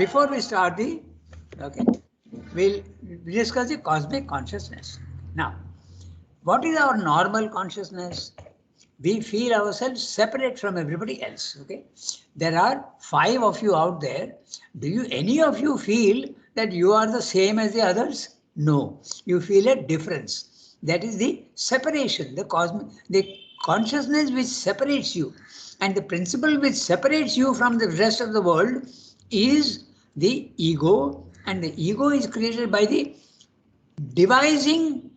before we start we'll discuss the cosmic consciousness. Now, what is our normal consciousness? We feel ourselves separate from everybody else. Okay, there are 5 of you out there. Do you, any of you, feel that you are the same as the others? No, you feel a difference. That is the separation, the consciousness which separates you, and the principle which separates you from the rest of the world is the ego, and the ego is created by the dividing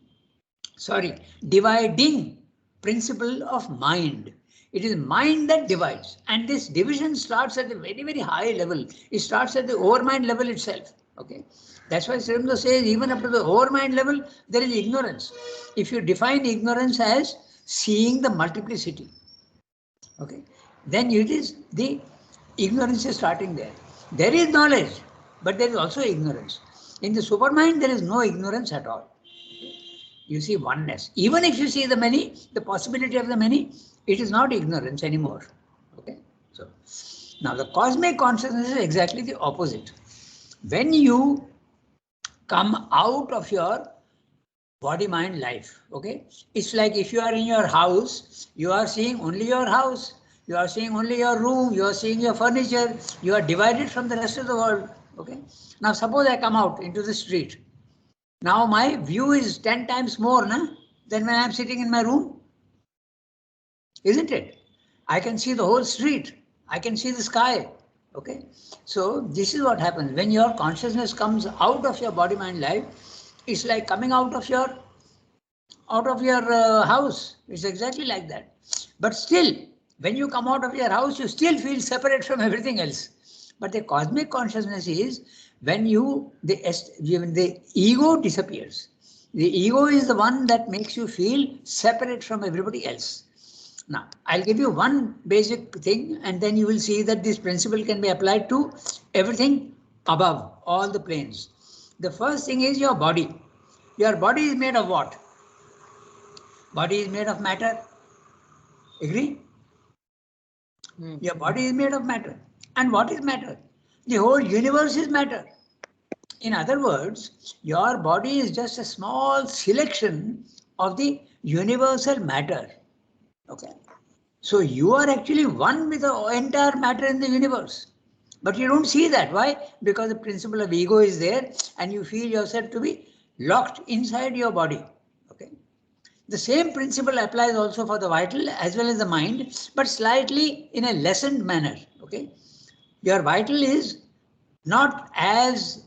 principle of mind. It is mind that divides, and this division starts at a very, very high level. It starts at the overmind level itself. Okay, that's why Sri Aurobindo says even up to the overmind level there is ignorance. If you define ignorance as seeing the multiplicity, okay, then it is the ignorance is starting there. There is knowledge, but there is also ignorance. In the supermind, there is no ignorance at all. You see oneness. Even if you see the many, the possibility of the many, it is not ignorance anymore. Okay. So now the cosmic consciousness is exactly the opposite. When you come out of your body, mind, life, okay, it's like if you are in your house, you are seeing only your house, you are seeing only your room, you are seeing your furniture, you are divided from the rest of the world. Okay. Now suppose I come out into the street. Now my view is 10 times more than when I am sitting in my room. Isn't it? I can see the whole street. I can see the sky. Okay. So this is what happens. When your consciousness comes out of your body, mind, life, it's like coming out of your house. It's exactly like that. But still, when you come out of your house, you still feel separate from everything else. But the cosmic consciousness is when the ego disappears. The ego is the one that makes you feel separate from everybody else. Now, I'll give you one basic thing, and then you will see that this principle can be applied to everything above, all the planes. The first thing is your body. Your body is made of what? Body is made of matter. Agree? Your body is made of matter. And what is matter? The whole universe is matter. In other words, your body is just a small selection of the universal matter. Okay. So you are actually one with the entire matter in the universe. But you don't see that. Why? Because the principle of ego is there and you feel yourself to be locked inside your body. Okay. The same principle applies also for the vital as well as the mind, but slightly in a lessened manner. Okay. Your vital is not as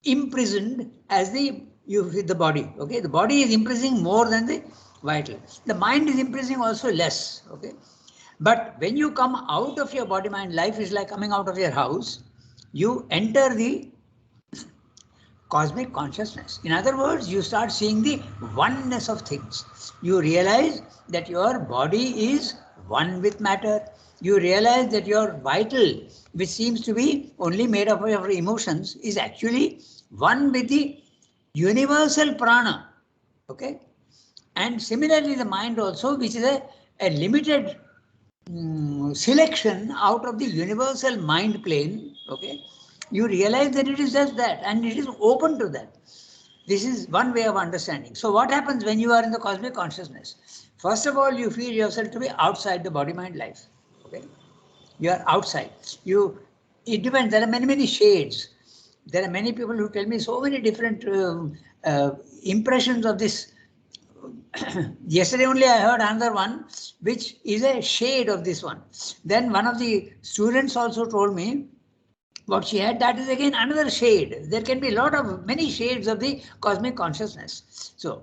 imprisoned as the body. Okay. The body is imprisoning more than the vital. The mind is imprisoning also less. Okay. But when you come out of your body, mind, life is like coming out of your house. You enter the cosmic consciousness. In other words, you start seeing the oneness of things. You realize that your body is one with matter. You realize that your vital, which seems to be only made up of your emotions, is actually one with the universal prana. Okay? And similarly, the mind also, which is a limited selection out of the universal mind plane. Okay? You realize that it is just that and it is open to that. This is one way of understanding. So what happens when you are in the cosmic consciousness? First of all, you feel yourself to be outside the body, mind, life. Okay? You are outside. It depends. There are many, many shades. There are many people who tell me so many different impressions of this. Yesterday only I heard another one, which is a shade of this one. Then one of the students also told me what she had, that is again another shade. There can be many shades of the cosmic consciousness. So,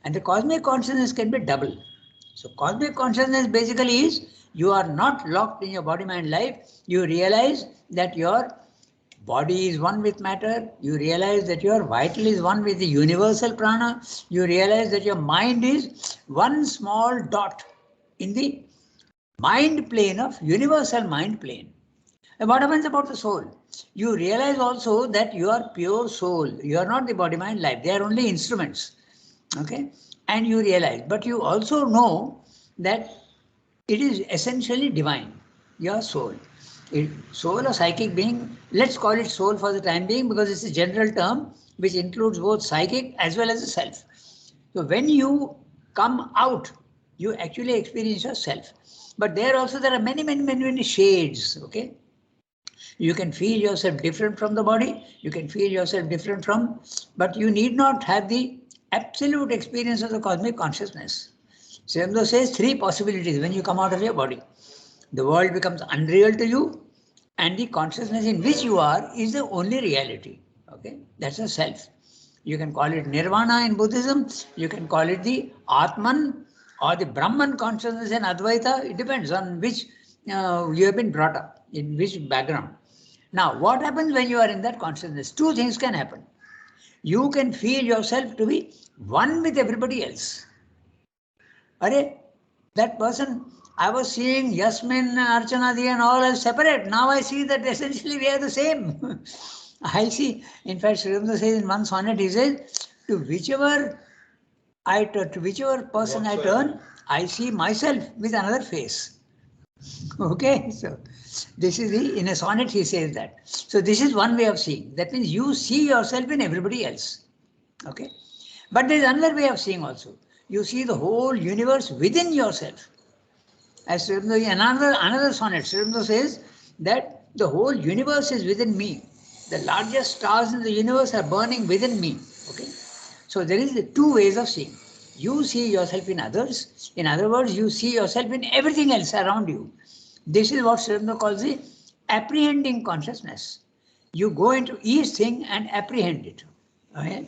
and the cosmic consciousness can be double. So cosmic consciousness basically is you are not locked in your body, mind, life. You realize that your body is one with matter. You realize that your vital is one with the universal prana. You realize that your mind is one small dot in the mind plane of universal mind plane. And what happens about the soul? You realize also that you are pure soul. You are not the body, mind, life. They are only instruments. Okay? And you realize, but you also know that it is essentially divine, your soul. Soul or psychic being, let's call it soul for the time being because it's a general term which includes both psychic as well as the self. So when you come out, you actually experience yourself. But there also there are many shades, okay? You can feel yourself different from the body, you can feel yourself different from, but you need not have the absolute experience of the cosmic consciousness. Sri Aurobindo says 3 possibilities when you come out of your body. The world becomes unreal to you, and the consciousness in which you are is the only reality. Okay, that's a self. You can call it nirvana in Buddhism, you can call it the Atman or the Brahman consciousness in Advaita. It depends on which you have been brought up, in which background. Now, what happens when you are in that consciousness? 2 things can happen. You can feel yourself to be one with everybody else. Arey, that person, I was seeing Yasmin, Archanadi and all as separate. Now I see that essentially we are the same. I see, in fact, Sri Aurobindo says in one sonnet, he says, to whichever person I turn, I see myself with another face. Okay, so this is in a sonnet he says that. So this is one way of seeing. That means you see yourself in everybody else. Okay, but there is another way of seeing also. You see the whole universe within yourself. As Sri Aurobindo, another sonnet, Sri Aurobindo says that the whole universe is within me. The largest stars in the universe are burning within me. Okay, so there is 2 ways of seeing. You see yourself in others. In other words, you see yourself in everything else around you. This is what Sri Aurobindo calls the apprehending consciousness. You go into each thing and apprehend it. Okay?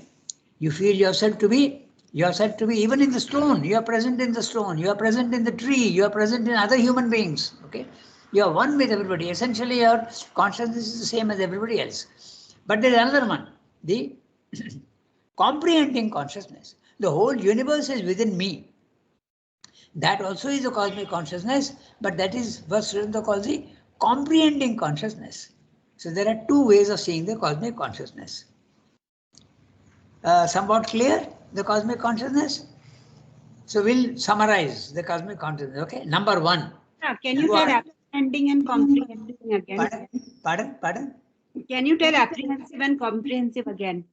You feel yourself to be even in the stone. You are present in the stone. You are present in the tree. You are present in other human beings. Okay, you are one with everybody. Essentially, your consciousness is the same as everybody else. But there is another one, the comprehending consciousness. The whole universe is within me. That also is a cosmic consciousness, but that is what Sri Aurobindo calls the comprehending consciousness. So there are 2 ways of seeing the cosmic consciousness. Somewhat clear, the cosmic consciousness? So we'll summarize the cosmic consciousness. Okay, number 1. Can you tell apprehending and comprehending again? Pardon? Can you tell apprehensive and comprehensive again?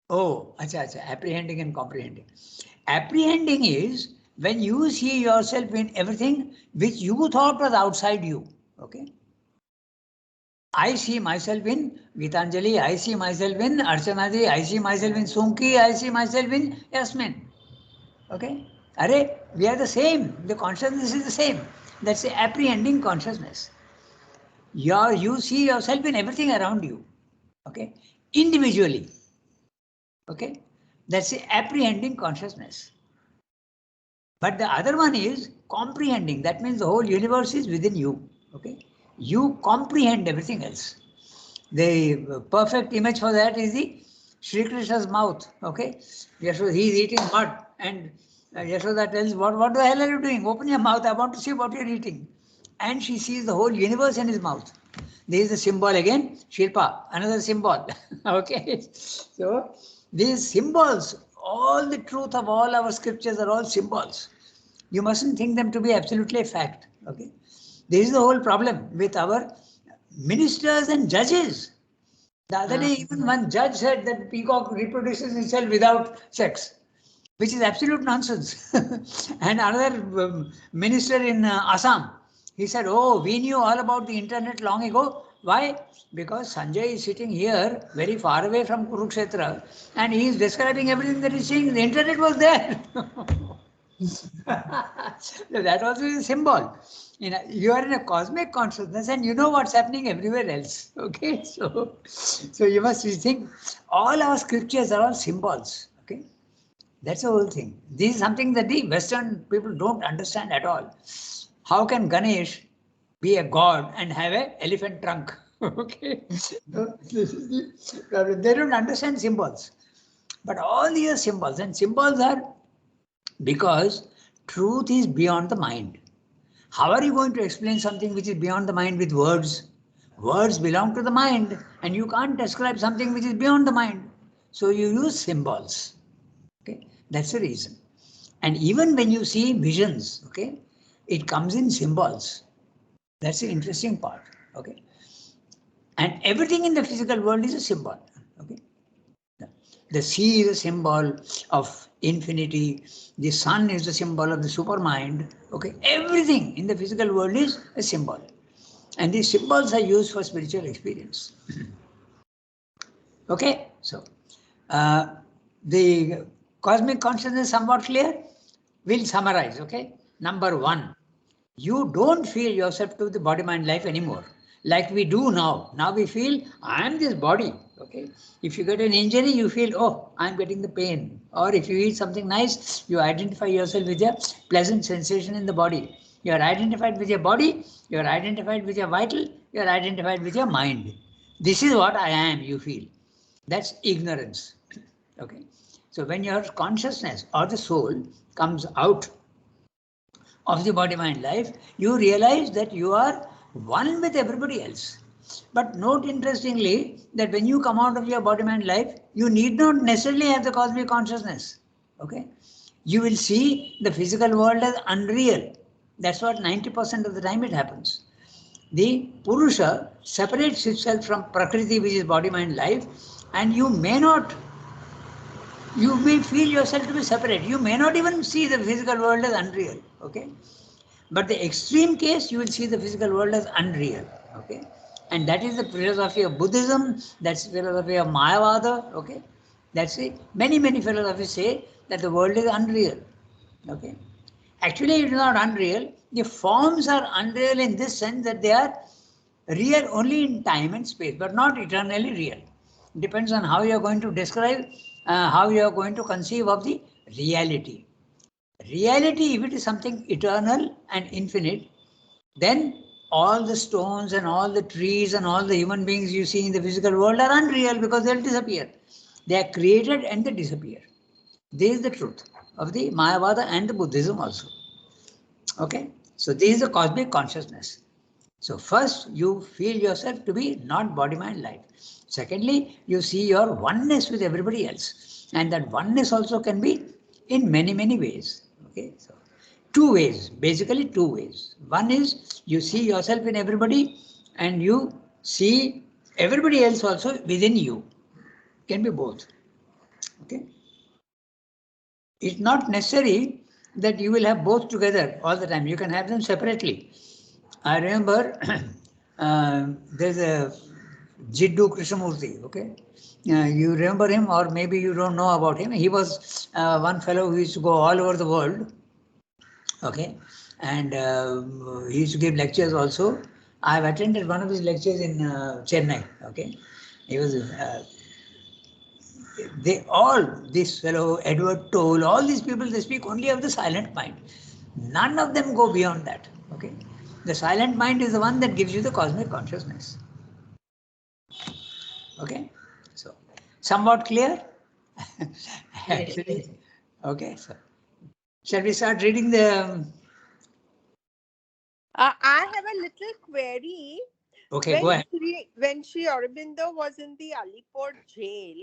Oh, apprehending and comprehending. Apprehending is when you see yourself in everything which you thought was outside you. Okay. I see myself in Gitanjali, I see myself in Archanadi, I see myself in Sunki, I see myself in Yasmin. Okay? Arey, we are the same. The consciousness is the same. That's the apprehending consciousness. You see yourself in everything around you. Okay? Individually. Okay? That's the apprehending consciousness. But the other one is comprehending. That means the whole universe is within you. Okay? You comprehend everything else. The perfect image for that is the Sri Krishna's mouth. Okay, Yashoda, he is eating mud, and Yashoda tells, "What the hell are you doing? Open your mouth. I want to see what you are eating." And she sees the whole universe in his mouth. There is the symbol again, Shilpa, another symbol. Okay, so these symbols, all the truth of all our scriptures are all symbols. You mustn't think them to be absolutely a fact. Okay. This is the whole problem with our ministers and judges. The other day, even one judge said that peacock reproduces itself without sex, which is absolute nonsense. And another minister in Assam, he said, "Oh, we knew all about the internet long ago." Why? Because Sanjay is sitting here, very far away from Kurukshetra, and he is describing everything that he's seeing. The internet was there. So that also is a symbol. You are in a cosmic consciousness and you know what's happening everywhere else. Okay, so you must think all our scriptures are all symbols. Okay, that's the whole thing. This is something that the Western people don't understand at all. How can Ganesh be a god and have an elephant trunk? Okay, so this is the problem. They don't understand symbols, but all these are symbols, and symbols are because truth is beyond the mind. How are you going to explain something which is beyond the mind with words? Words belong to the mind, and you can't describe something which is beyond the mind. So you use symbols. Okay, that's the reason. And even when you see visions, okay, it comes in symbols. That's the interesting part. Okay. And everything in the physical world is a symbol. Okay. The sea is a symbol of infinity. The sun is a symbol of the supermind. Okay. Everything in the physical world is a symbol. And these symbols are used for spiritual experience. Okay. So the cosmic consciousness is somewhat clear. We'll summarize. Okay. Number one, you don't feel yourself to the body, mind, life anymore. Like we do now. Now we feel, I am this body. Okay. If you get an injury, you feel, oh, I'm getting the pain. Or if you eat something nice, you identify yourself with a pleasant sensation in the body. You are identified with your body, you are identified with your vital, you are identified with your mind. This is what I am, you feel. That's ignorance. Okay. So when your consciousness or the soul comes out of the body, mind, life, you realize that you are one with everybody else. But note interestingly that when you come out of your body, mind, life, you need not necessarily have the cosmic consciousness. Okay, you will see the physical world as unreal. That's what 90% of the time it happens. The Purusha separates itself from Prakriti, which is body, mind, life, and you may feel yourself to be separate. You may not even see the physical world as unreal. Okay. But the extreme case, you will see the physical world as unreal. Okay. And that is the philosophy of Buddhism, that's the philosophy of Mayavada. Okay. That's it. Many philosophies say that the world is unreal. Okay. Actually, it is not unreal. The forms are unreal in this sense that they are real only in time and space, but not eternally real. It depends on how you are going to describe, how you are going to conceive of the reality. Reality, if it is something eternal and infinite, then all the stones and all the trees and all the human beings you see in the physical world are unreal because they'll disappear. They are created and they disappear. This is the truth of the Mayavada and the Buddhism also. Okay, so this is the cosmic consciousness. So first, you feel yourself to be not body, mind, life. Secondly, you see your oneness with everybody else. And that oneness also can be in many ways. Okay, so two ways, basically two ways. One is you see yourself in everybody and you see everybody else also within you. Can be both. Okay. It's not necessary that you will have both together all the time. You can have them separately. I remember there's a Jiddu Krishnamurti, okay? You remember him or maybe you don't know about him. He was one fellow who used to go all over the world, okay? And he used to give lectures also. I've attended one of his lectures in Chennai, okay? He was, this fellow, Edward Toll, all these people, they speak only of the silent mind. None of them go beyond that, okay? The silent mind is the one that gives you the cosmic consciousness. Okay, so somewhat clear? Actually, okay, so shall we start reading the... I have a little query. Okay, go ahead. When Sri Aurobindo was in the Alipur jail,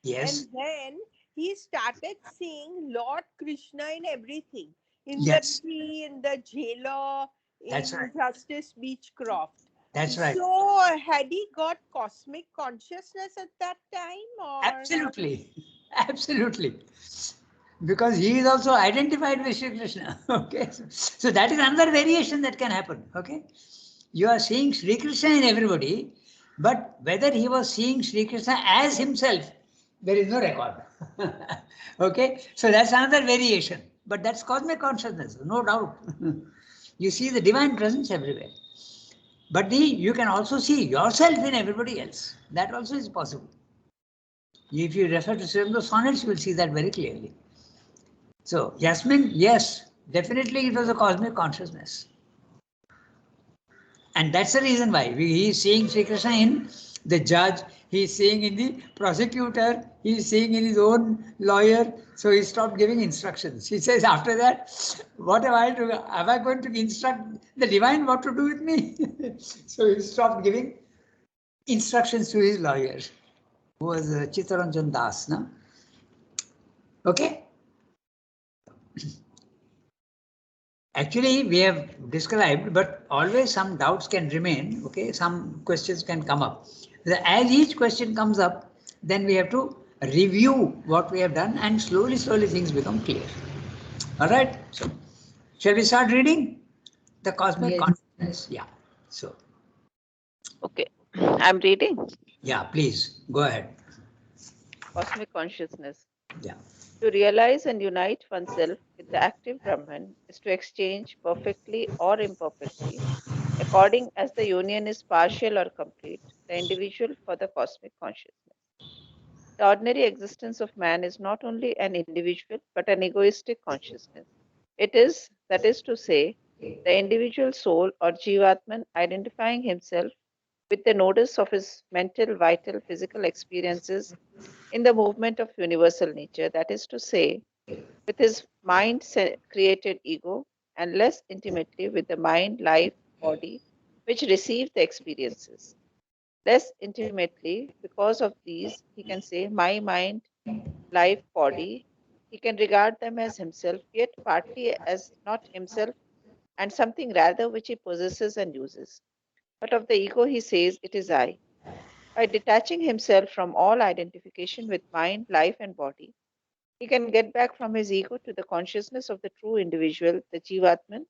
Yes. And then he started seeing Lord Krishna in everything. In Yes. the tree, in the jailer, in That's right. Justice Beechcroft. That's right. So had he got cosmic consciousness at that time? Or? Absolutely. Absolutely. Because he is also identified with Sri Krishna. Okay. So that is another variation that can happen. Okay. You are seeing Sri Krishna in everybody, but whether he was seeing Sri Krishna as himself, there is no record. Okay. So that's another variation. But that's cosmic consciousness, no doubt. You see the divine presence everywhere. But you can also see yourself in everybody else. That also is possible. If you refer to some of the sonnets, you will see that very clearly. So, Yasmin, yes, definitely it was a cosmic consciousness. And that's the reason why he is seeing Sri Krishna in the judge, he is seeing in the prosecutor, he is seeing in his own lawyer. So he stopped giving instructions. He says, after that, what am I to do? Am I going to instruct the divine what to do with me? So he stopped giving instructions to his lawyer, who was Chittaranjan Das. No? Okay. Actually, we have described, but always some doubts can remain. Okay, some questions can come up. As each question comes up, then we have to review what we have done, and slowly, slowly things become clear. All right. So, shall we start reading the cosmic Yes. consciousness? Yeah. So, Okay, I'm reading yeah, please go ahead. Cosmic Consciousness. Yeah. To realize and unite oneself with the active Brahman is to exchange perfectly or imperfectly, according as the union is partial or complete, the individual for the cosmic consciousness. The ordinary existence of man is not only an individual but an egoistic consciousness. It is, that is to say, the individual soul or Jivatman identifying himself with the nodus of his mental, vital, physical experiences in the movement of universal nature, that is to say, with his mind created ego, and less intimately with the mind, life, body, which receive the experiences. Less intimately, because of these, he can say, my mind, life, body. He can regard them as himself, yet partly as not himself, and something rather which he possesses and uses. But of the ego, he says, it is I. By detaching himself from all identification with mind, life, and body, he can get back from his ego to the consciousness of the true individual, the Jivatman,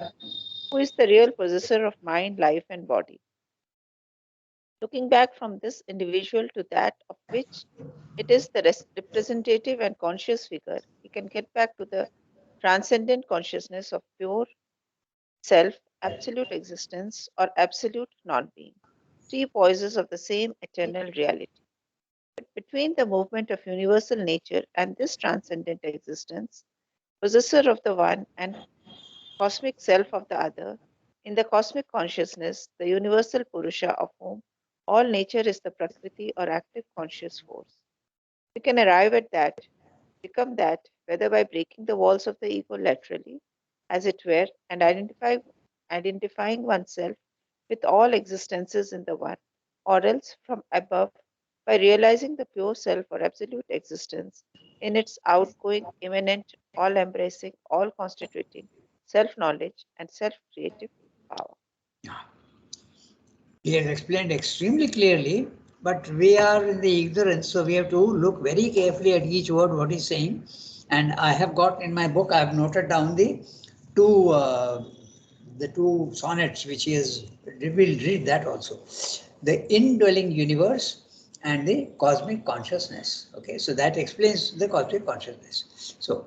who is the real possessor of mind, life, and body. Looking back from this individual to that of which it is the representative and conscious figure, he can get back to the transcendent consciousness of pure self, absolute existence, or absolute non being, three poises of the same eternal reality. But between the movement of universal nature and this transcendent existence, possessor of the one and cosmic self of the other, in the cosmic consciousness, the universal Purusha of whom all nature is the Prakriti or active conscious force. We can arrive at that, become that, whether by breaking the walls of the ego laterally, as it were, and identifying oneself with all existences in the one, or else from above by realizing the pure self or absolute existence in its outgoing, immanent, all embracing, all constituting self knowledge and self creative power. He has explained extremely clearly, but we are in the ignorance, so we have to look very carefully at each word what he's saying. And I have got in my book, I have noted down two the two sonnets which he has. We'll read that also. The indwelling universe and the cosmic consciousness. Okay, so that explains the cosmic consciousness. So,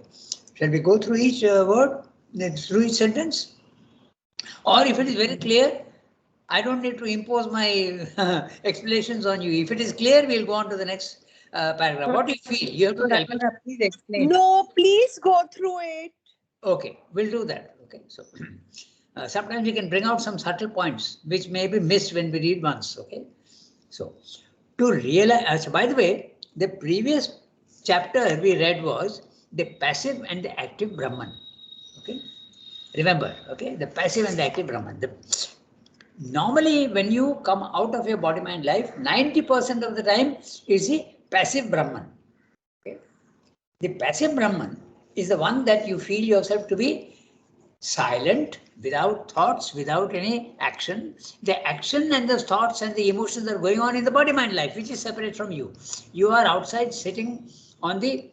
shall we go through each word, through each sentence? Or if it is very clear, I don't need to impose my explanations on you. If it is clear, we'll go on to the next paragraph. What do you feel? You have to tell me. Please explain. No, please go through it. Okay, we'll do that. Okay, so sometimes we can bring out some subtle points which may be missed when we read once. Okay, so to realize, by the way, the previous chapter we read was the passive and the active Brahman. Okay, remember, okay, the passive and the active Brahman. Normally, when you come out of your body mind life, 90% of the time is the passive Brahman. Okay? The passive Brahman is the one that you feel yourself to be silent, without thoughts, without any action. The action and the thoughts and the emotions are going on in the body mind life, which is separate from you. You are outside sitting on the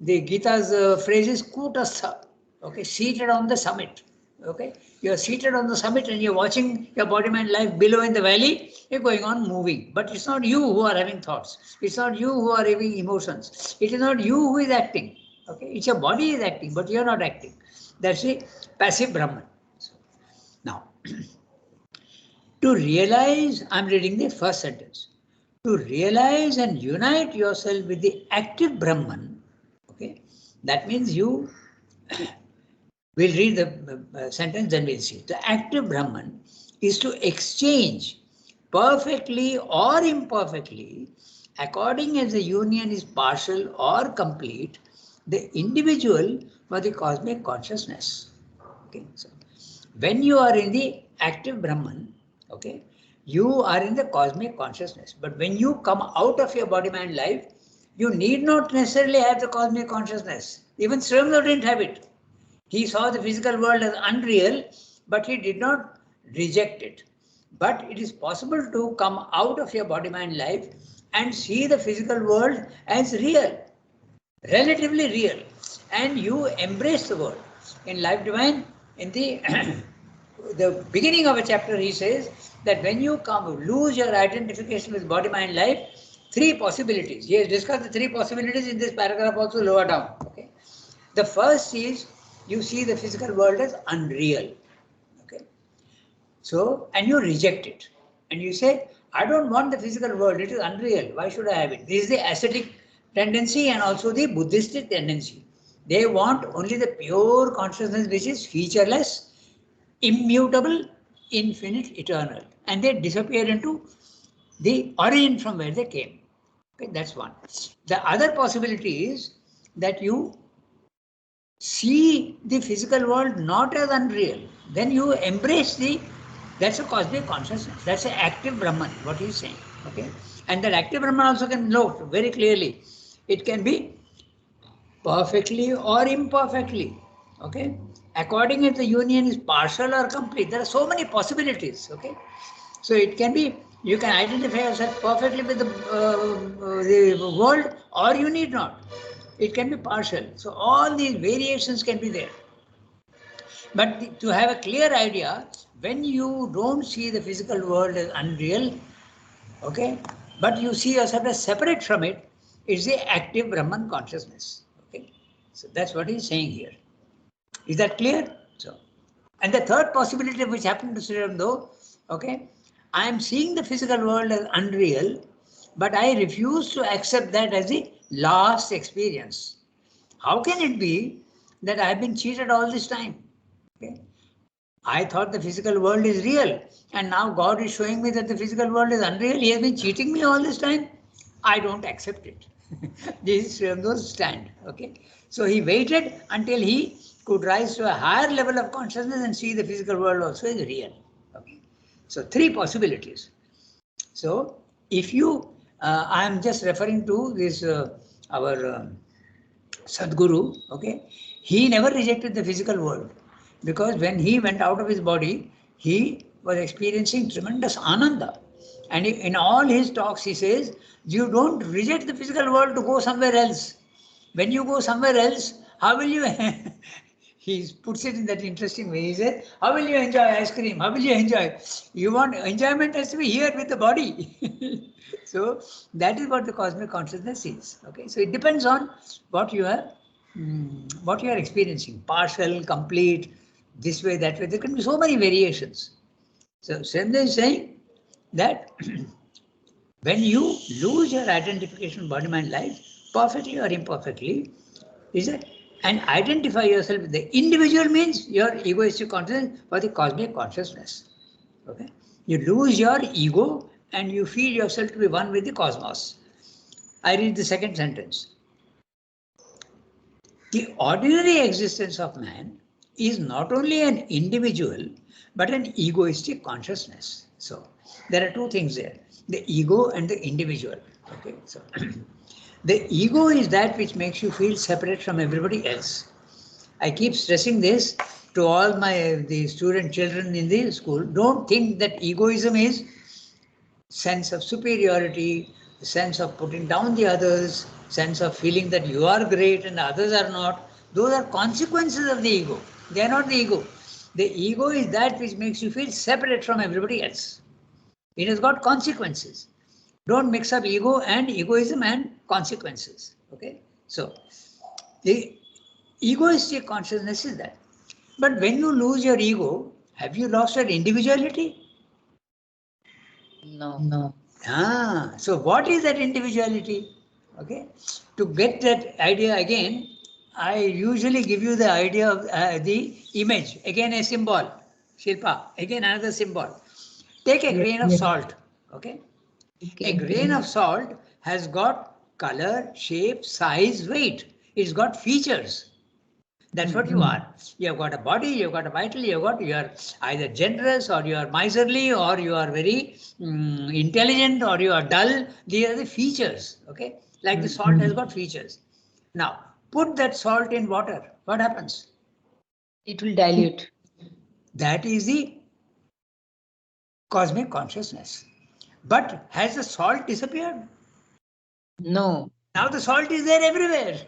Gita's phrase is Kutastha, okay, seated on the summit. Okay, you're seated on the summit and you're watching your body mind life below in the valley, you're going on moving. But it's not you who are having thoughts, it's not you who are having emotions, it is not you who is acting. Okay, it's your body is acting, but you're not acting. That's the passive Brahman. Now, to realize, I'm reading the first sentence. To realize and unite yourself with the active Brahman, okay, that means you, we'll read the sentence, then we'll see. The active Brahman is to exchange perfectly or imperfectly, according as the union is partial or complete, the individual for the cosmic consciousness. Okay, so when you are in the active Brahman, okay, you are in the cosmic consciousness. But when you come out of your body mind life, you need not necessarily have the cosmic consciousness. Even Srimla didn't have it. He saw the physical world as unreal, but he did not reject it. But it is possible to come out of your body-mind life and see the physical world as real, relatively real, and you embrace the world. In Life Divine, in the the beginning of a chapter, he says that when you lose your identification with body-mind life, three possibilities. He has discussed the three possibilities in this paragraph also lower down. Okay. The first is you see the physical world as unreal. Okay. So, and you reject it. And you say, I don't want the physical world, it is unreal. Why should I have it? This is the ascetic tendency and also the Buddhistic tendency. They want only the pure consciousness which is featureless, immutable, infinite, eternal. And they disappear into the origin from where they came. Okay, that's one. The other possibility is that you see the physical world not as unreal. Then you embrace that's a cosmic consciousness. That's an active Brahman, what he is saying. Okay. And that active Brahman also can note very clearly. It can be perfectly or imperfectly. Okay. According if the union is partial or complete. There are so many possibilities. Okay. So it can be, you can identify yourself perfectly with the world, or you need not. It can be partial. So all these variations can be there. But to have a clear idea, when you don't see the physical world as unreal, okay, but you see yourself as separate from it, it's the active Brahman consciousness. Okay, so that's what he's saying here. Is that clear? So, and the third possibility which happened to Sri Aurobindo, okay, I am seeing the physical world as unreal, but I refuse to accept that as the last experience. How can it be that I have been cheated all this time? Okay. I thought the physical world is real, and now God is showing me that the physical world is unreal. He has been cheating me all this time. I don't accept it. This is Sri Aurobindo's stand. Okay. So he waited until he could rise to a higher level of consciousness and see the physical world also is real. Okay. So three possibilities. So if you, I am just referring to this our Sadguru. Okay, he never rejected the physical world, because when he went out of his body, he was experiencing tremendous ananda. And in all his talks, he says, you don't reject the physical world to go somewhere else. When you go somewhere else, how will you? He puts it in that interesting way. He says, how will you enjoy ice cream? How will you enjoy? You want enjoyment has to be here with the body. So that is what the cosmic consciousness is. Okay, so it depends on what you are experiencing. Partial, complete, this way, that way. There can be so many variations. So Srimad is saying that when you lose your identification body, mind, life, perfectly or imperfectly, is it? And identify yourself with the individual means your egoistic consciousness for the cosmic consciousness. Okay, you lose your ego and you feel yourself to be one with the cosmos. I read the second sentence. The ordinary existence of man is not only an individual but an egoistic consciousness. So there are two things there: the ego and the individual. Okay, so. The ego is that which makes you feel separate from everybody else. I keep stressing this to all the student children in the school. Don't think that egoism is sense of superiority, sense of putting down the others, sense of feeling that you are great and others are not. Those are consequences of the ego. They are not the ego. The ego is that which makes you feel separate from everybody else. It has got consequences. Don't mix up ego and egoism and consequences. Okay, so the egoistic consciousness is that. But when you lose your ego, have you lost your individuality? No. So what is that individuality? Okay, to get that idea again, I usually give you the idea of the image. Again, a symbol. Shilpa. Again, another symbol. Take a grain of salt. Okay. A grain of salt has got color, shape, size, weight. It's got features. That's what you are. You have got a body, you have got a vital, you are either generous or you are miserly or you are very intelligent or you are dull. These are the features. Okay, like the salt has got features. Now, put that salt in water. What happens? It will dilute. That is the cosmic consciousness. But has the salt disappeared? No. Now the salt is there everywhere.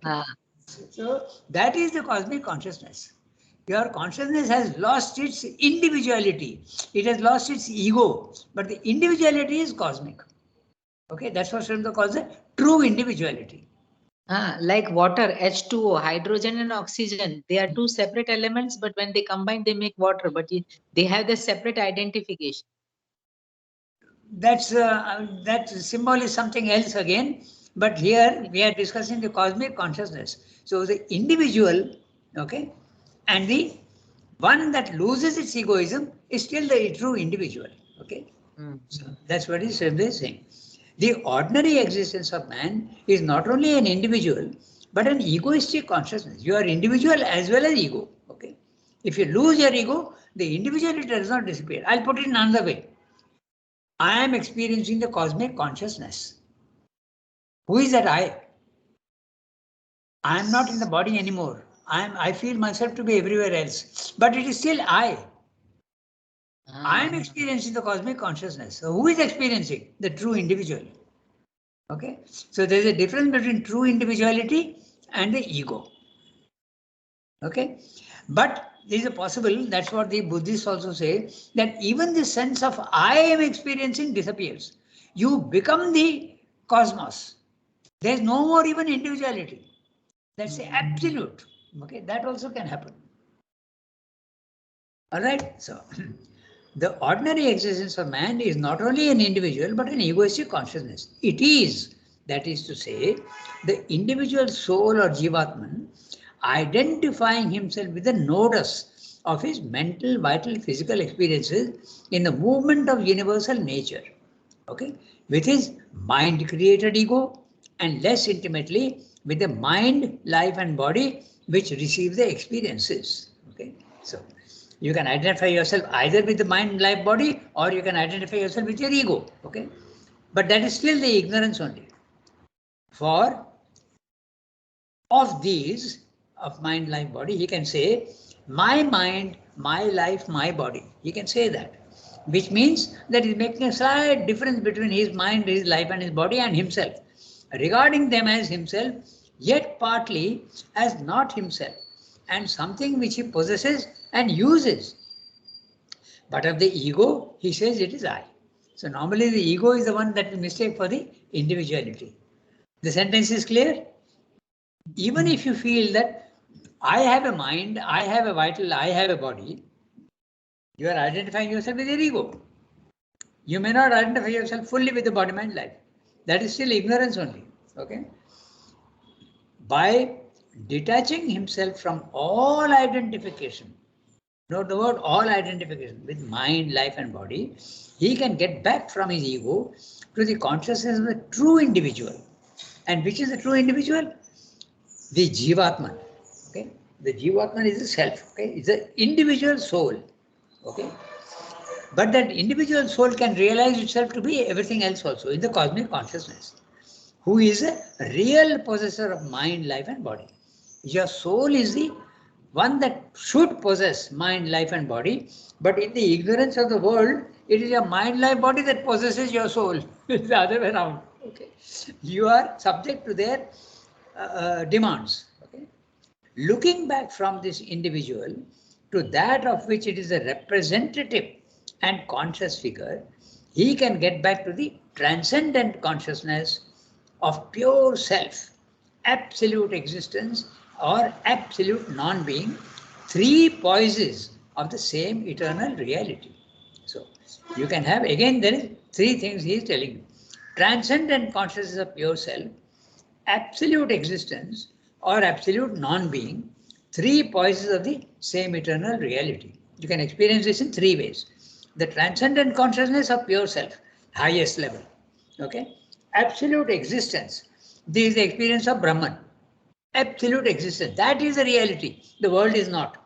Ah. So that is the cosmic consciousness. Your consciousness has lost its individuality. It has lost its ego, but the individuality is cosmic. Okay, that's what Srimad calls the true individuality. Like water, H2O, hydrogen and oxygen, they are two separate elements, but when they combine, they make water, but they have the separate identification. That symbol is something else again, but here we are discussing the cosmic consciousness. So the individual, okay, and the one that loses its egoism is still the true individual. Okay, so that's what is saying. The ordinary existence of man is not only an individual, but an egoistic consciousness. You are individual as well as ego. Okay, if you lose your ego, the individuality does not disappear. I'll put it in another way. I am experiencing the cosmic consciousness. Who is that I? I am not in the body anymore. I feel myself to be everywhere else, but it is still I. I am experiencing the cosmic consciousness. So who is experiencing? The true individual. Okay. So there is a difference between true individuality and the ego. Okay. But there is a possible, that's what the Buddhists also say, that even the sense of I am experiencing disappears. You become the cosmos. There is no more even individuality. That's the absolute. Okay, that also can happen. All right. So the ordinary existence of man is not only an individual but an egoistic consciousness. It is, that is to say, the individual soul or Jivatman identifying himself with the nodus of his mental, vital, physical experiences in the movement of universal nature. Okay, with his mind-created ego, and less intimately with the mind, life, and body which receive the experiences. Okay, so you can identify yourself either with the mind, life, body, or you can identify yourself with your ego. Okay, but that is still the ignorance only. For of these, of mind, life, body, he can say, my mind, my life, my body. He can say that, which means that he's making a slight difference between his mind, his life, and his body and himself, regarding them as himself, yet partly as not himself, and something which he possesses and uses. But of the ego, he says it is I. So normally the ego is the one that is mistake for the individuality. The sentence is clear? Even if you feel that I have a mind, I have a vital, I have a body, you are identifying yourself with your ego. You may not identify yourself fully with the body, mind, life. That is still ignorance only. Okay. By detaching himself from all identification, note the word all identification with mind, life, and body, he can get back from his ego to the consciousness of the true individual. And which is the true individual? The Jivatman. Okay, the Jivatman is the self. Okay, it's the individual soul. Okay, but that individual soul can realize itself to be everything else also in the cosmic consciousness, who is a real possessor of mind, life, and body. Your soul is the one that should possess mind, life, and body, but in the ignorance of the world, it is your mind, life, body that possesses your soul. It's the other way around. Okay, you are subject to their demands. Okay, looking back from this individual to that of which it is a representative and conscious figure, he can get back to the transcendent consciousness of pure self, absolute existence, or absolute non-being, three poises of the same eternal reality. So you can have, again, there is three things he is telling you. Transcendent consciousness of pure self, absolute existence, or absolute non-being, three poises of the same eternal reality. You can experience this in three ways. The transcendent consciousness of pure self, highest level. Okay, absolute existence. This is the experience of Brahman. Absolute existence. That is the reality. The world is not.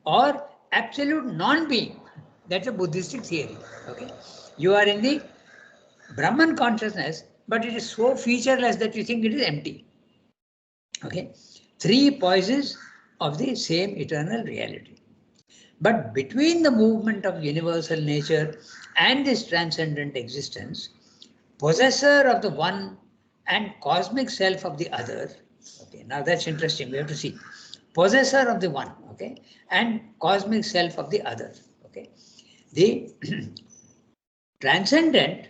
Or absolute non-being. That's a Buddhistic theory. Okay, you are in the Brahman consciousness, but it is so featureless that you think it is empty. Okay, three poises of the same eternal reality. But between the movement of universal nature and this transcendent existence, possessor of the one and cosmic self of the other, okay, now that's interesting, we have to see. Possessor of the one, okay, and cosmic self of the other, okay. The transcendent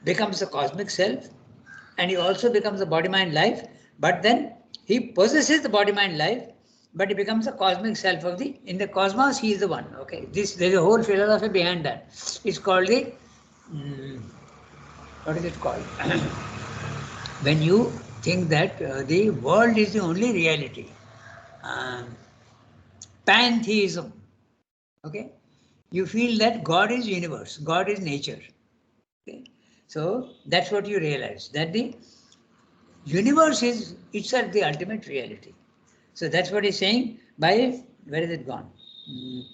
becomes the cosmic self, and he also becomes the body-mind life, but then he possesses the body-mind life, but he becomes the cosmic self of the, in the cosmos, he is the one, okay. There's a whole philosophy behind that. It's called the, what is it called? When you think that the world is the only reality, pantheism, okay. You feel that God is universe, God is nature, okay. So that's what you realize, that the universe is itself the ultimate reality. So that's what he's saying by, where is it gone?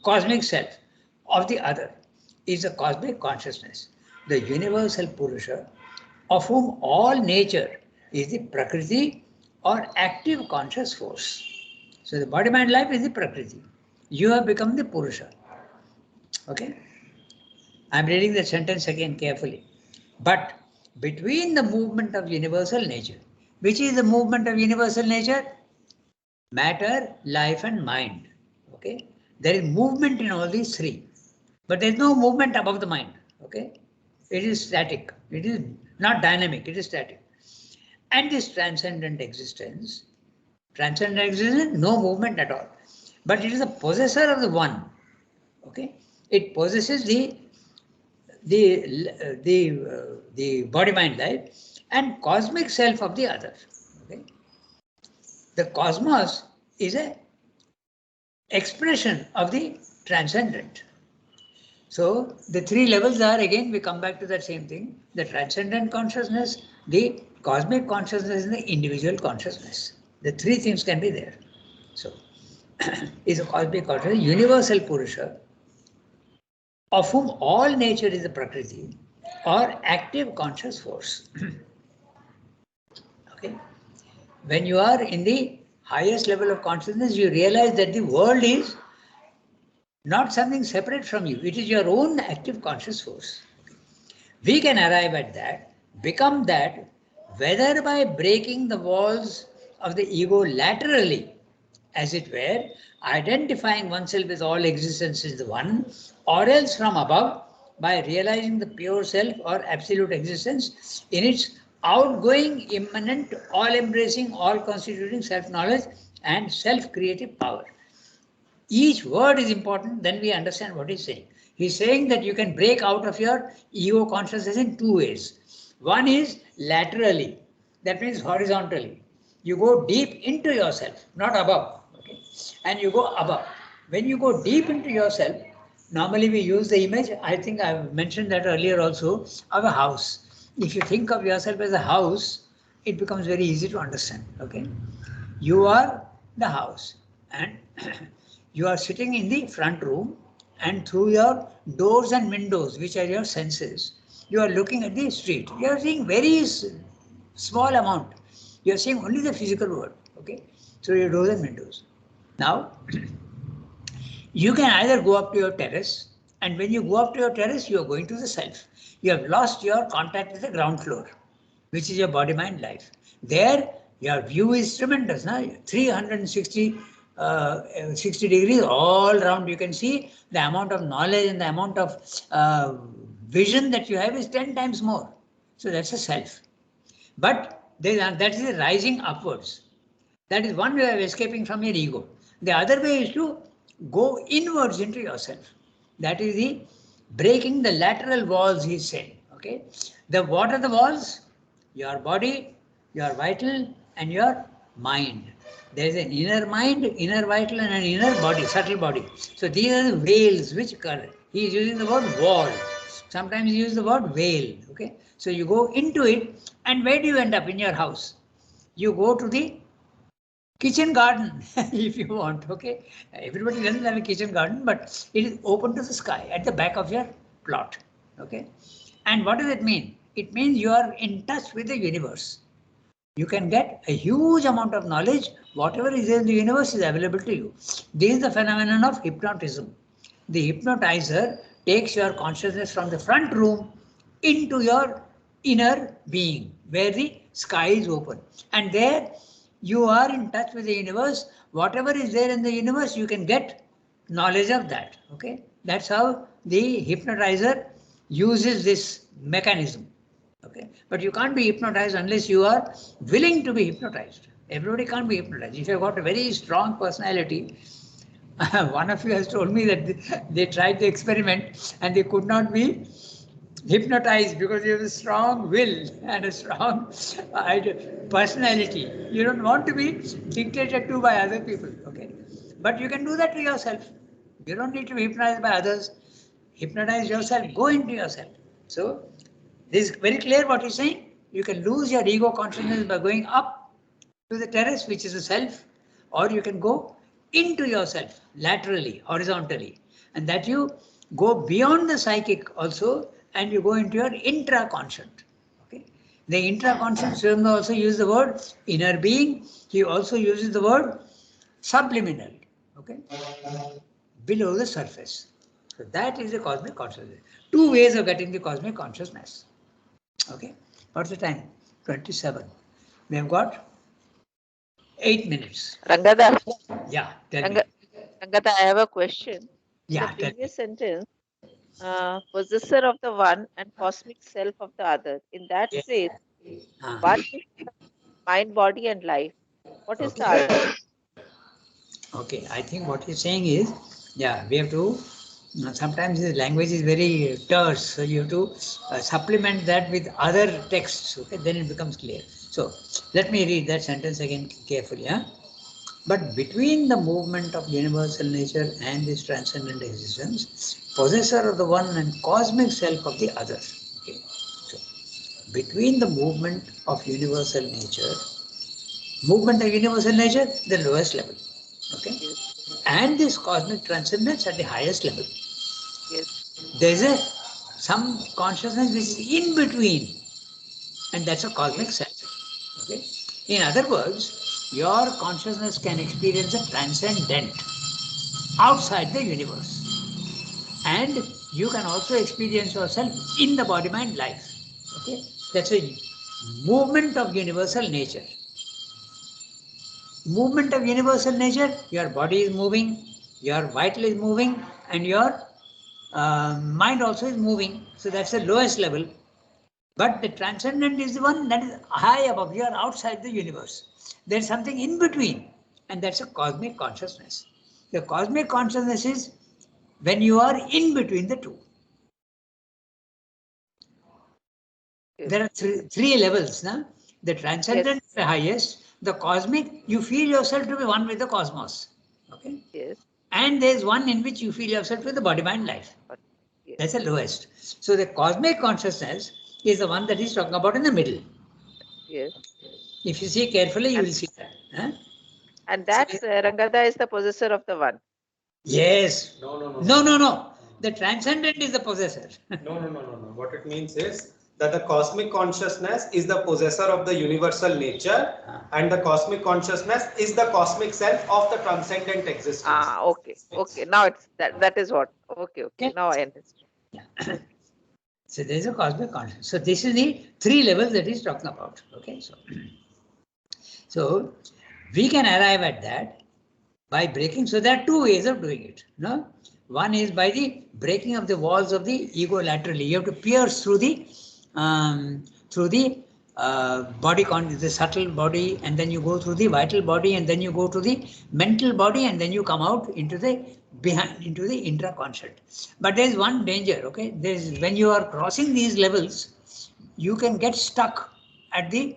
Cosmic self of the other is a cosmic consciousness, the universal Purusha, of whom all nature is the Prakriti or active conscious force. So the body-mind life is the Prakriti. You have become the Purusha. Okay? I'm reading the sentence again carefully. But between the movement of universal nature, which is the movement of universal nature? Matter, life and mind. Okay? There is movement in all these three. But there is no movement above the mind. Okay? It is static. It is not dynamic. It is static. And this transcendent existence, no movement at all. But it is a possessor of the one. Okay? It possesses the body-mind life and cosmic self of the other. Okay? The cosmos is an expression of the transcendent. So the three levels are, again, we come back to that same thing, the transcendent consciousness, the cosmic consciousness and the individual consciousness. The three things can be there. So is a cosmic consciousness, universal Purusha, of whom all nature is the Prakriti or active conscious force. Okay. When you are in the highest level of consciousness, you realize that the world is not something separate from you. It is your own active conscious force. We can arrive at that, become that, whether by breaking the walls of the ego laterally, as it were, identifying oneself with all existence is the one, or else from above, by realizing the pure self or absolute existence in its outgoing, immanent, all-embracing, all-constituting self-knowledge and self-creative power. Each word is important, then we understand what he's saying. He's saying that you can break out of your ego consciousness in two ways. One is laterally, that means horizontally. You go deep into yourself, not above. Okay? And you go above. When you go deep into yourself, normally we use the image, I think I've mentioned that earlier also, of a house. If you think of yourself as a house, it becomes very easy to understand. Okay? You are the house, and you are sitting in the front room, and through your doors and windows, which are your senses, you are looking at the street. You are seeing very small amount. You are seeing only the physical world, okay, through your doors and windows. Now, you can either go up to your terrace, and when you go up to your terrace, you are going to the self. You have lost your contact with the ground floor, which is your body-mind life. There, your view is tremendous. Now, 360 60 degrees all around. You can see the amount of knowledge and the amount of vision that you have is 10 times more. So that's a self. But that is rising upwards. That is one way of escaping from your ego. The other way is to go inwards into yourself. That is the breaking the lateral walls, he's saying. Okay. What are the walls? Your body, your vital, and your mind. There is an inner mind, inner vital, and an inner body, subtle body. So these are the veils which occur. He is using the word wall. Sometimes he uses the word veil. Okay. So you go into it, and where do you end up in your house? You go to the kitchen garden if you want. Okay. Everybody doesn't have a kitchen garden, but it is open to the sky at the back of your plot. Okay. And what does it mean? It means you are in touch with the universe. You can get a huge amount of knowledge. Whatever is there in the universe is available to you. This is the phenomenon of hypnotism. The hypnotizer takes your consciousness from the front room into your inner being, where the sky is open. And there you are in touch with the universe. Whatever is there in the universe, you can get knowledge of that. Okay, that's how the hypnotizer uses this mechanism. Okay, but you can't be hypnotized unless you are willing to be hypnotized. Everybody can't be hypnotized. If you've got a very strong personality, one of you has told me that they tried the experiment and they could not be hypnotized because you have a strong will and a strong personality. You don't want to be dictated to by other people. Okay, but you can do that to yourself. You don't need to be hypnotized by others. Hypnotize yourself. Go into yourself. So this is very clear what he's saying. You can lose your ego consciousness by going up to the terrace, which is the self, or you can go into yourself laterally, horizontally, and that you go beyond the psychic also, and you go into your intraconscient. Okay, the intraconscient, Sridhar also uses the word inner being. He also uses the word subliminal. Okay, below the surface. So that is the cosmic consciousness. Two ways of getting the cosmic consciousness. Okay, what's the time? 27. We have got 8 minutes. Rangada, Yeah, tell me. Rangada, I have a question. Yeah, The tell me. previous sentence, possessor of the one and cosmic self of the other. In that Yes. phrase, Ah, one is mind, body, and life. What is the okay. other? Okay, I think what he's saying is, yeah, we have to, sometimes the language is very terse, so you have to supplement that with other texts, okay, then it becomes clear. So, let me read that sentence again carefully. Huh? But between the movement of universal nature and this transcendent existence, possessor of the one and cosmic self of the other. Okay. So, between the movement of universal nature, the lowest level. Okay. Yes. And this cosmic transcendence at the highest level. Yes. There is some consciousness which is in between, and that's a cosmic self. Okay. In other words, your consciousness can experience a transcendent outside the universe, and you can also experience yourself in the body mind life. Okay, that's a movement of universal nature. Movement of universal nature, your body is moving, your vital is moving, and your mind also is moving. So that's the lowest level. But the transcendent is the one that is high above. You are outside the universe. There's something in between, and that's a cosmic consciousness. The cosmic consciousness is when you are in between the two. Yes. There are three levels. No? The transcendent is the highest. The cosmic, you feel yourself to be one with the cosmos. Okay. Yes. And there's one in which you feel yourself with the body mind life. Yes. That's the lowest. So the cosmic consciousness is the one that he's talking about in the middle. Yes. If you see carefully, you will see that. Huh? And that Rangada is the possessor of the one. Yes. No. The transcendent is the possessor. No. What it means is that the cosmic consciousness is the possessor of the universal nature, and the cosmic consciousness is the cosmic self of the transcendent existence. Ah, okay. Okay. Now it's that is what. Okay. Now I understand. Yeah. So there is a cosmic consciousness. So this is the three levels that he's talking about. Okay. So we can arrive at that by breaking. So there are two ways of doing it. No? One is by the breaking of the walls of the ego laterally. You have to pierce through the body, the subtle body, and then you go through the vital body, and then you go to the mental body, and then you come out into the into the intraconscient. But there is one danger. Okay, when you are crossing these levels, you can get stuck at the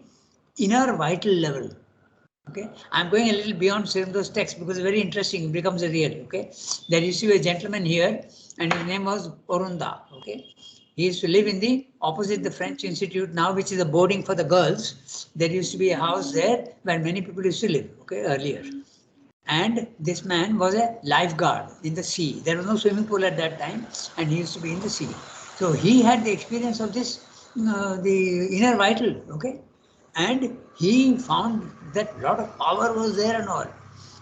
inner vital level. Okay, I'm going a little beyond Sridhar's text because it's very interesting. It becomes a real. Okay, there used to be a gentleman here, and his name was Orunda. Okay, he used to live in the opposite the French Institute now, which is a boarding for the girls. There used to be a house there where many people used to live. Okay, earlier, and this man was a lifeguard in the sea. There was no swimming pool at that time, and he used to be in the sea. So he had the experience of this, the inner vital. Okay. And he found that lot of power was there and all.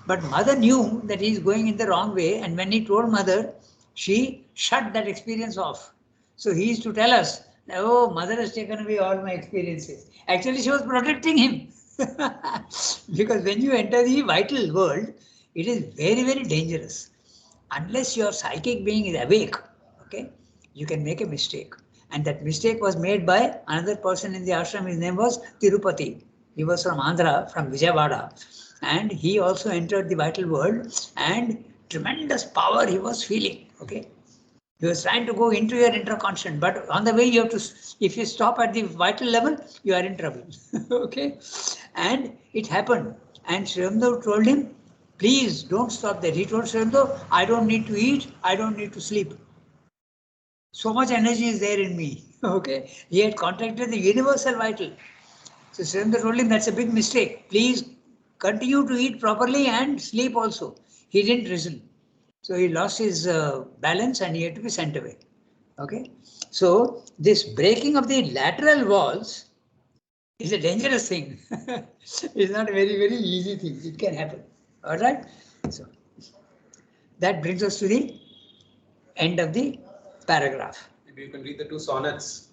But mother knew that he is going in the wrong way, and when he told mother, she shut that experience off. So he used to tell us, oh, mother has taken away all my experiences. Actually, she was protecting him. Because when you enter the vital world, it is very, very dangerous. Unless your psychic being is awake, okay, you can make a mistake. And that mistake was made by another person in the ashram. His name was Tirupati. He was from Andhra, from Vijayawada. And he also entered the vital world, and tremendous power he was feeling. Okay. He was trying to go into your intraconscious, but on the way you have to, if you stop at the vital level, you are in trouble. Okay. And it happened. And Sri Aurobindo told him, please don't stop there. He told Sri Aurobindo, I don't need to eat, I don't need to sleep. So much energy is there in me. Okay. He had contacted the universal vital. So Sri Aurobindo told him, that's a big mistake. Please continue to eat properly and sleep also. He didn't listen. So he lost his balance and he had to be sent away. Okay. So this breaking of the lateral walls is a dangerous thing. It's not a very, very easy thing. It can happen. All right. So that brings us to the end of the paragraph. Maybe you can read the 2 sonnets.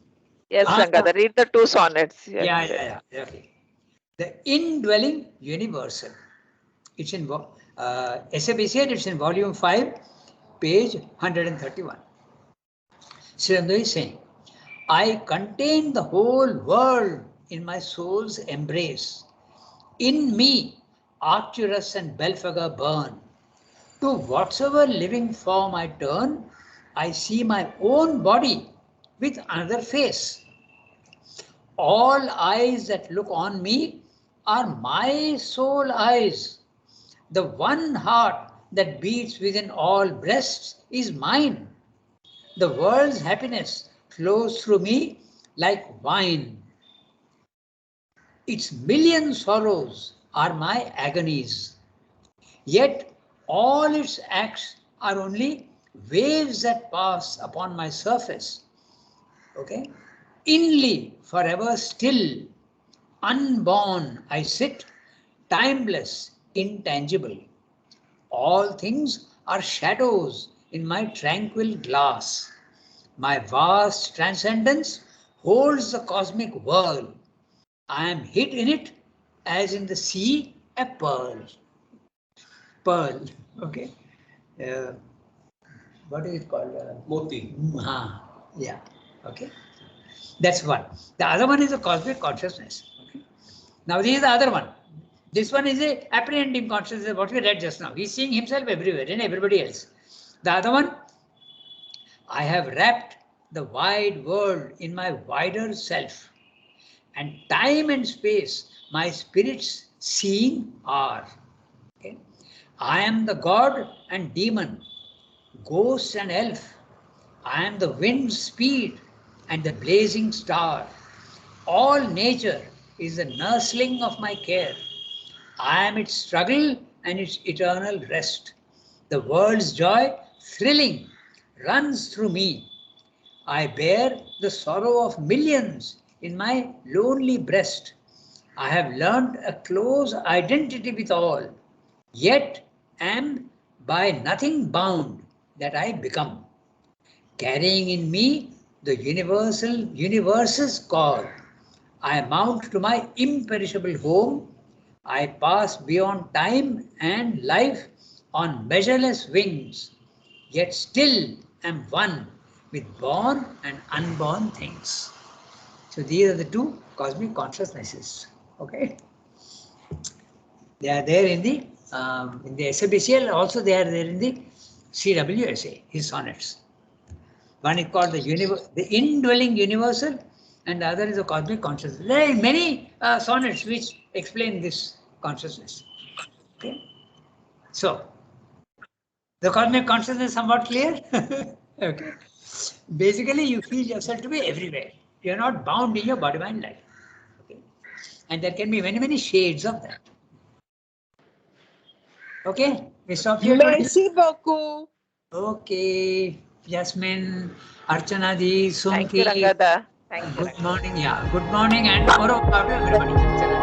Yes, Rangada, read the 2 sonnets. Yes. Yeah. Okay. The indwelling universal. It's in SABCL, it's in volume 5, page 131. Sri Aurobindo is saying, I contain the whole world in my soul's embrace. In me, Arcturus and Belphegor burn. To whatsoever living form I turn, I see my own body with another face. All eyes that look on me are my soul eyes. The one heart that beats within all breasts is mine. The world's happiness flows through me like wine. Its million sorrows are my agonies. Yet all its acts are only waves that pass upon my surface. Okay? Inly, forever still, unborn I sit, timeless, intangible. All things are shadows in my tranquil glass. My vast transcendence holds the cosmic world. I am hid in it as in the sea a pearl. Pearl, okay. What is it called? Moti. Yeah, okay. That's one. The other one is a cosmic consciousness. Okay? Now this is the other one. This one is a apprehending consciousness, what we read just now. He's seeing himself everywhere and everybody else. The other one, I have wrapped the wide world in my wider self. And time and space, my spirit's seeing are. Okay? I am the god and demon, ghost and elf. I am the wind's speed and the blazing star. All nature is the nursling of my care. I am its struggle and its eternal rest. The world's joy, thrilling, runs through me. I bear the sorrow of millions in my lonely breast. I have learned a close identity with all, yet am by nothing bound that I become. Carrying in me the universe's call, I mount to my imperishable home. I pass beyond time and life on measureless wings, yet still am one with born and unborn things. So these are the 2 cosmic consciousnesses. Okay, they are there in the SABCL. Also, they are there in the CWSA, his sonnets. One is called the indwelling universal, and the other is the cosmic consciousness. There are many sonnets which explain this consciousness. Okay, so the cosmic consciousness is somewhat clear. Okay, basically you feel yourself to be everywhere. You are not bound in your body mind life. Okay, and there can be many, many shades of that. Okay, we stop here. Merci beaucoup. Okay, Yasmin, Archana ji, Thank you, Sumki. Rangada. Thank you. Good morning. Yeah. Good morning and Oro to everybody.